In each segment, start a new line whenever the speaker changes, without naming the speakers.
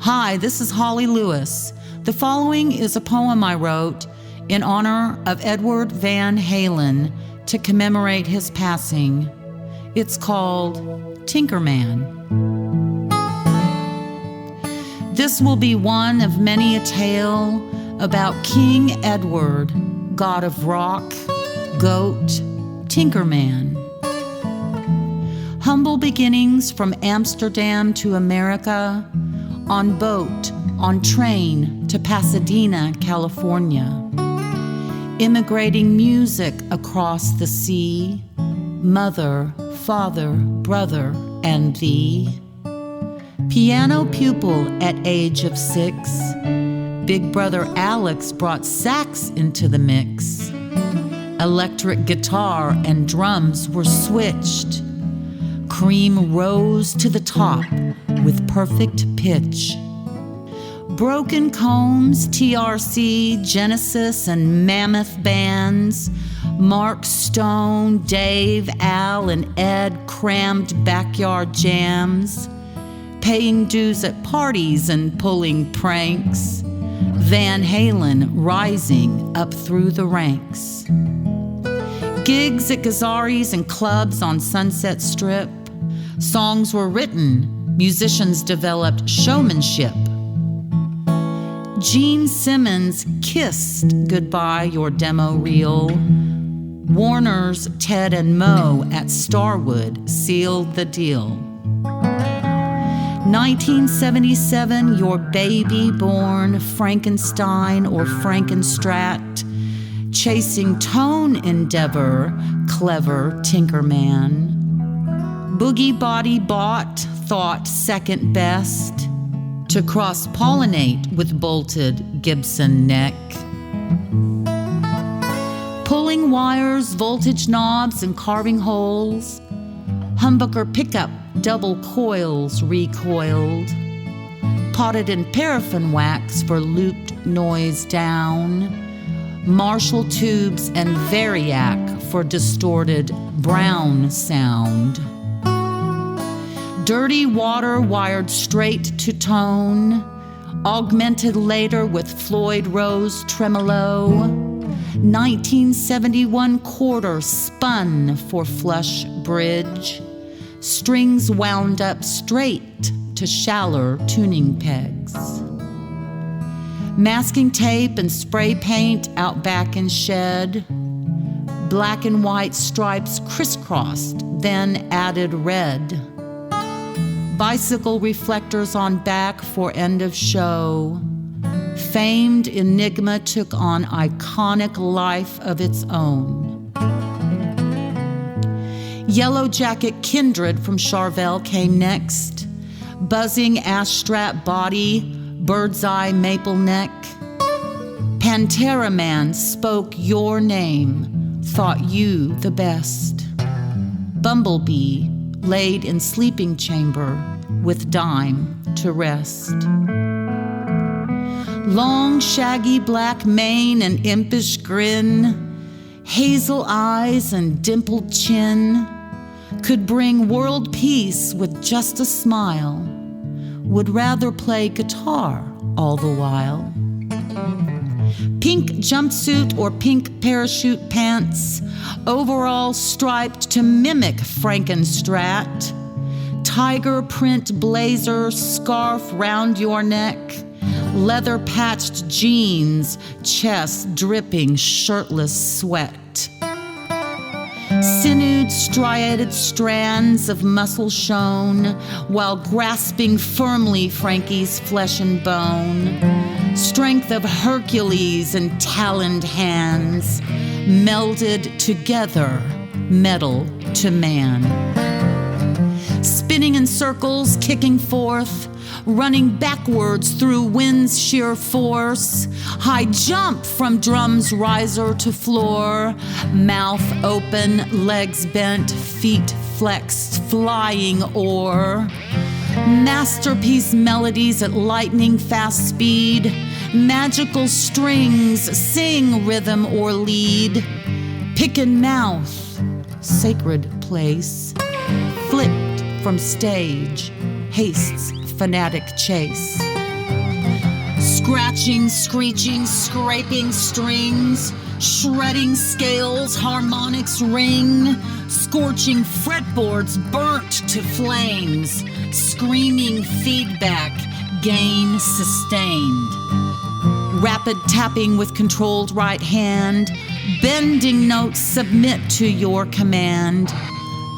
Hi, this is Holly Lewis. The following is a poem I wrote in honor of Edward Van Halen to commemorate his passing. It's called Tinkerman. This will be one of many a tale about King Edward, god of rock, goat, Tinkerman. Humble beginnings from Amsterdam to America, on boat, on train to Pasadena, California. Immigrating music across the sea, mother, father, brother, and thee. Piano pupil at age of 6, big brother Alex brought sax into the mix. Electric guitar and drums were switched. Cream rose to the top with perfect pitch. Broken Combs, TRC, Genesis, and Mammoth bands. Mark, Stone, Dave, Al, and Ed crammed backyard jams. Paying dues at parties and pulling pranks. Van Halen rising up through the ranks. Gigs at Gazzari's and clubs on Sunset Strip. Songs were written, musicians developed showmanship. Gene Simmons kissed goodbye your demo reel. Warner's Ted and Mo at Starwood sealed the deal. 1977, your baby born Frankenstein or Frankenstrat, chasing tone endeavor, clever Tinkerman. Boogie body bought, thought second best, to cross-pollinate with bolted Gibson neck. Pulling wires, voltage knobs, and carving holes. Humbucker pickup, double coils recoiled. Potted in paraffin wax for looped noise down. Marshall tubes and Variac for distorted brown sound. Dirty water wired straight to tone, augmented later with Floyd Rose tremolo. 1971 quarter spun for flush bridge, strings wound up straight to shallower tuning pegs. Masking tape and spray paint out back in shed, black and white stripes crisscrossed, then added red. Bicycle reflectors on back for end of show. Famed Enigma took on iconic life of its own. Yellow Jacket Kindred from Charvel came next. Buzzing ash strap body, bird's eye maple neck. Pantera Man spoke your name, thought you the best. Bumblebee laid in sleeping chamber with dime to rest. Long, shaggy black mane and impish grin, hazel eyes and dimpled chin, could bring world peace with just a smile, would rather play guitar all the while. Pink jumpsuit or pink parachute pants, overall striped to mimic Frankenstrat, tiger print blazer, scarf round your neck, leather patched jeans, chest dripping shirtless sweat. Sinewed striated strands of muscle shown, while grasping firmly Frankie's flesh and bone. Strength of Hercules and taloned hands, melded together, metal to man. Spinning in circles, kicking forth, running backwards through wind's sheer force. High jump from drum's riser to floor, mouth open, legs bent, feet flexed, flying o'er. Masterpiece melodies at lightning fast speed, magical strings sing rhythm or lead. Pick and mouth, sacred place, flipped from stage, haste's fanatic chase. Scratching, screeching, scraping strings, shredding scales, harmonics ring, scorching fretboards burnt to flames, screaming feedback, gain sustained. Rapid tapping with controlled right hand, bending notes submit to your command,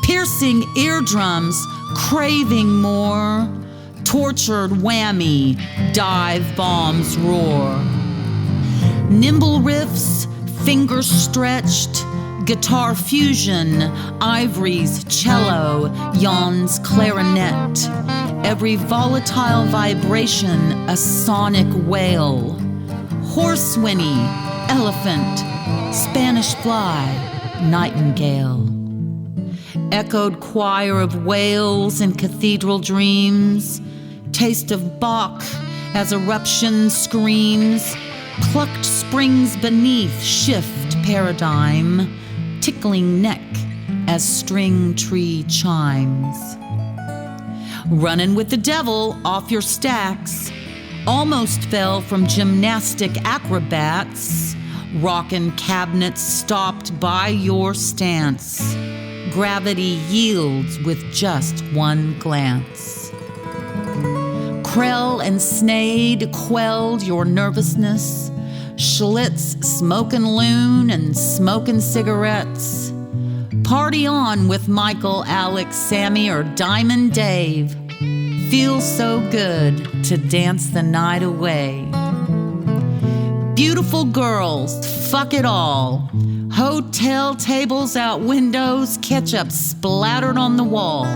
piercing eardrums, craving more, tortured whammy, dive bombs roar. Nimble riffs, fingers stretched, guitar fusion, ivories, cello, yawns, clarinet. Every volatile vibration, a sonic wail. Horse whinny, elephant, Spanish fly, nightingale. Echoed choir of wails in cathedral dreams, taste of Bach as eruption screams, plucked springs beneath shift paradigm, tickling neck as string tree chimes. Running with the devil off your stacks, almost fell from gymnastic acrobats, rockin' cabinets stopped by your stance. Gravity yields with just one glance. Krell and Snade quelled your nervousness, Schlitz smoking loon and smoking cigarettes. Party on with Michael, Alex, Sammy, or Diamond Dave. Feels so good to dance the night away. Beautiful girls, fuck it all. Hotel tables out windows, ketchup splattered on the wall.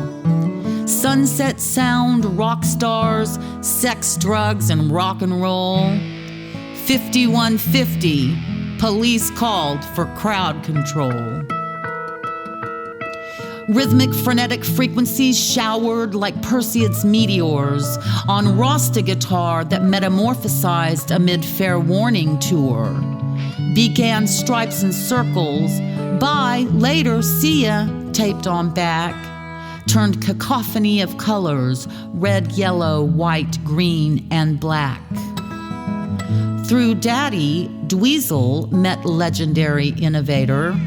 Sunset sound, rock stars, sex, drugs, and rock and roll. 5150, police called for crowd control. Rhythmic, frenetic frequencies showered like Perseids meteors on Rasta guitar that metamorphosized amid Fair Warning tour. Began stripes and circles, by later see ya taped on back. Turned cacophony of colors, red, yellow, white, green, and black. Through Daddy, Dweezil met legendary innovator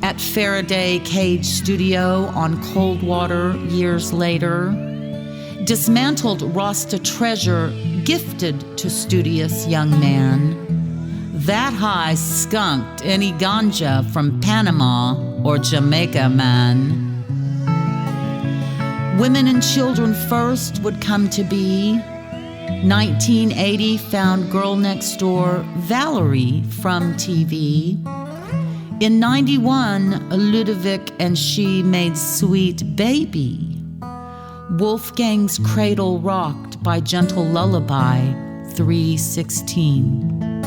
at Faraday Cage Studio on Coldwater years later. Dismantled Rasta treasure gifted to studious young man. That high skunked any ganja from Panama or Jamaica, man. Women and children first would come to be. 1980 found Girl Next Door Valerie from TV. In 91, Ludovic and she made Sweet Baby. Wolfgang's Cradle Rocked by Gentle Lullaby, 316.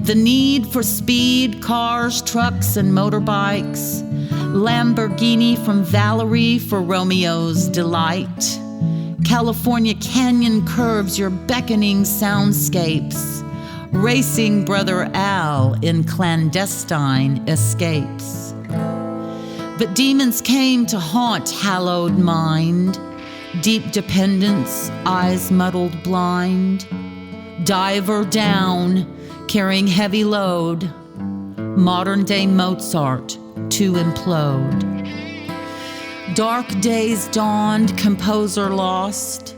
The need for speed, cars, trucks, and motorbikes. Lamborghini from Valerie for Romeo's delight. California canyon curves your beckoning soundscapes. Racing Brother Al in clandestine escapes. But demons came to haunt hallowed mind. Deep dependence, eyes muddled blind. Diver down, carrying heavy load. Modern day Mozart to implode. Dark days dawned, composer lost.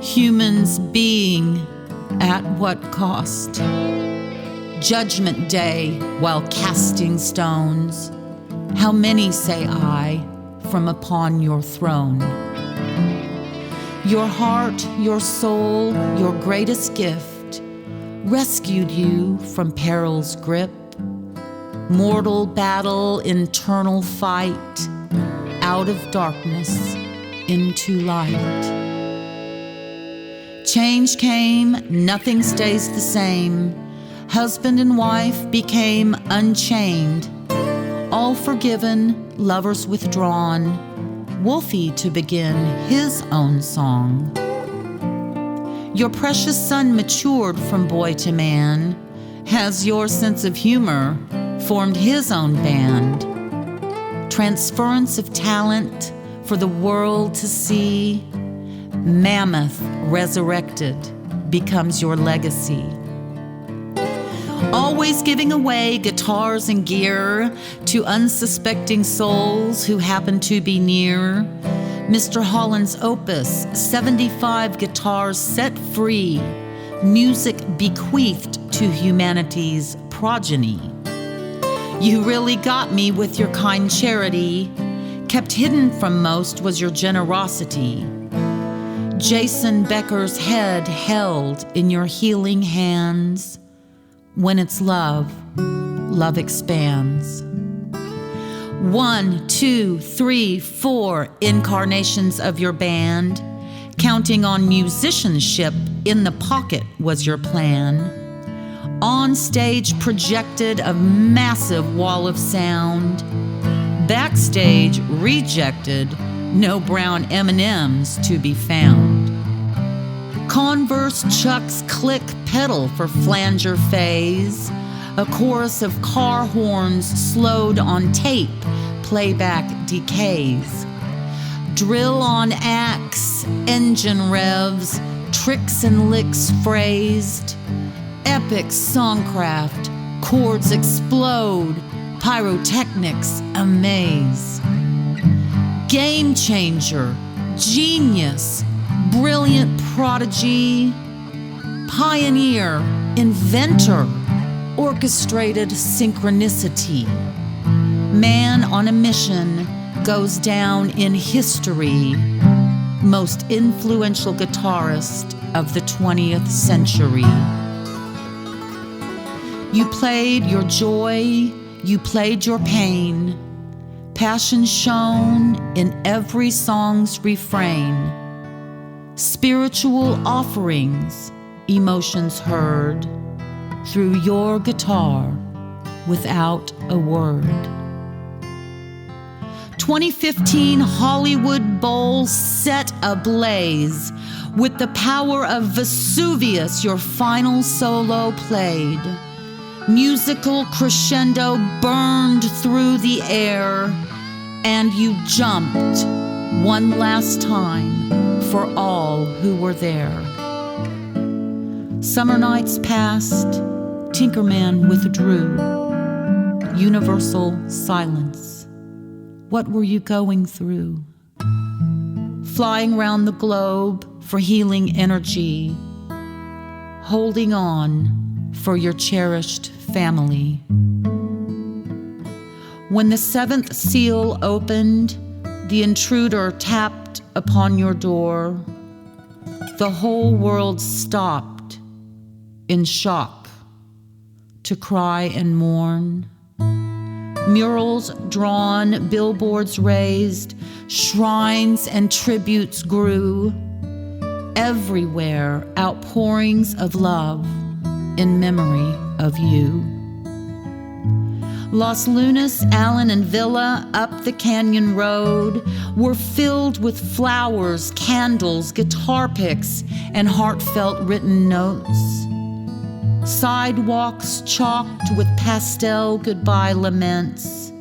Humans being at what cost? Judgment day while casting stones. How many, say I, from upon your throne? Your heart, your soul, your greatest gift rescued you from peril's grip. Mortal battle, internal fight, out of darkness into light. Change came, nothing stays the same. Husband and wife became unchained. All forgiven, lovers withdrawn. Wolfie to begin his own song. Your precious son matured from boy to man. Has your sense of humor formed his own band? Transference of talent for the world to see. Mammoth resurrected, becomes your legacy. Always giving away guitars and gear to unsuspecting souls who happen to be near. Mr. Holland's opus, 75 guitars set free, music bequeathed to humanity's progeny. You really got me with your kind charity. Kept hidden from most was your generosity. Jason Becker's head held in your healing hands. When it's love, love expands. 1, 2, 3, 4 incarnations of your band. Counting on musicianship in the pocket was your plan. On stage projected a massive wall of sound. Backstage rejected, no brown M&Ms to be found. Converse Chuck's click pedal for flanger phase. A chorus of car horns slowed on tape, playback decays. Drill on axe, engine revs, tricks and licks phrased. Epic songcraft, chords explode, pyrotechnics amaze. Game changer, genius, brilliant prodigy, pioneer, inventor, orchestrated synchronicity. Man on a mission goes down in history, most influential guitarist of the 20th century. You played your joy, you played your pain, passion shone in every song's refrain. Spiritual offerings, emotions heard through your guitar without a word. 2015 Hollywood Bowl set ablaze. With the power of Vesuvius, your final solo played. Musical crescendo burned through the air, and you jumped one last time for all who were there. Summer nights passed, Tinkerman withdrew. Universal silence. What were you going through? Flying round the globe for healing energy, holding on for your cherished family. When the seventh seal opened, the intruder tapped upon your door. The whole world stopped in shock to cry and mourn. Murals drawn, billboards raised, shrines and tributes grew. Everywhere, outpourings of love in memory of you. Los Lunas, Allen, and Villa up the canyon road were filled with flowers, candles, guitar picks, and heartfelt written notes. Sidewalks chalked with pastel goodbye laments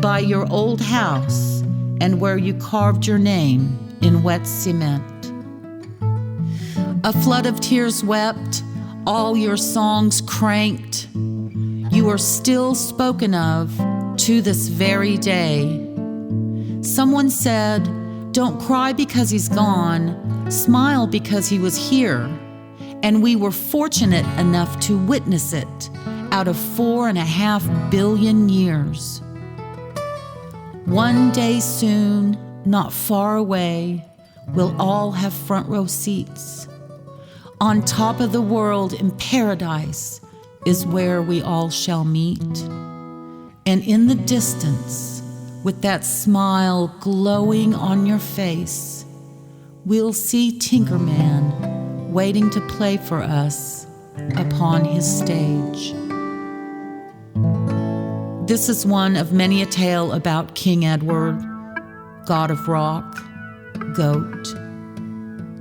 by your old house and where you carved your name in wet cement. A flood of tears wept, all your songs cranked. You are still spoken of to this very day. Someone said, "Don't cry because he's gone, smile because he was here." And we were fortunate enough to witness it out of 4.5 billion years. One day soon, not far away, we'll all have front row seats. On top of the world in paradise is where we all shall meet. And in the distance, with that smile glowing on your face, we'll see Tinkerman waiting to play for us upon his stage. This is one of many a tale about King Edward, god of rock, goat,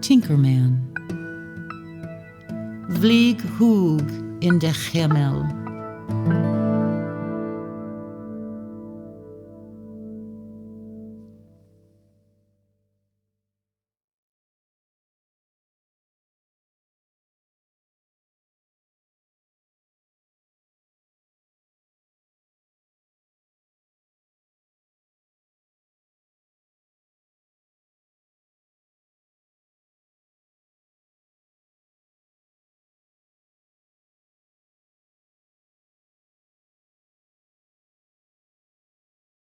Tinkerman. Vlieg hoog in de Himmel.